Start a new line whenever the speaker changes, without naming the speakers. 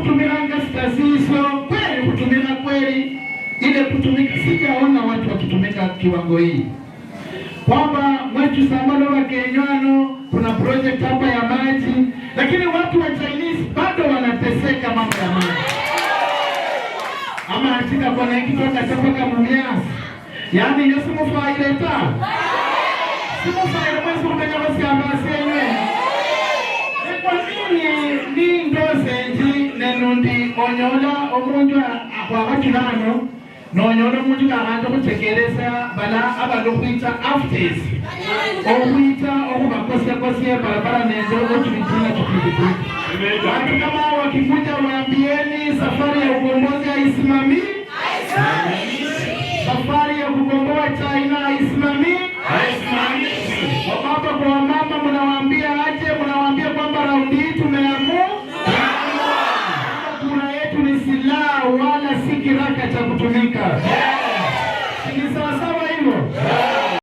kutumira ngasikazizo kweli kutumira kweli ile kutumika. Sijaona watu wakitumika kiwango hii, kwamba mwetu Samalo wa Kenyano kuna project hapa ya maji, lakini watu wa Chinese bado wanateseka mambo ya maji. Ama atika kwa na ikitoka chapaka mumias, yaani yosu mufaireta simufaire mwesu kumenya wasi ambasi enwe. Kwa nini ni ndozenji nenundi onyola omunjwa kwa watu nano nonyola omunjwa karanjo kutekeleza bala abalokwita afters okwita okubakosya barabara nendo otubitina tukibiti. Watu kama wakikuja waambieni safari ya ukombozi haisimami, safari ya kukomboa China haisimami. Wababa kwa wamama mnawaambia aje? Mnawaambia kwamba raundi hii tumeamua kura yetu ni silaha wala si kiraka cha kutumika.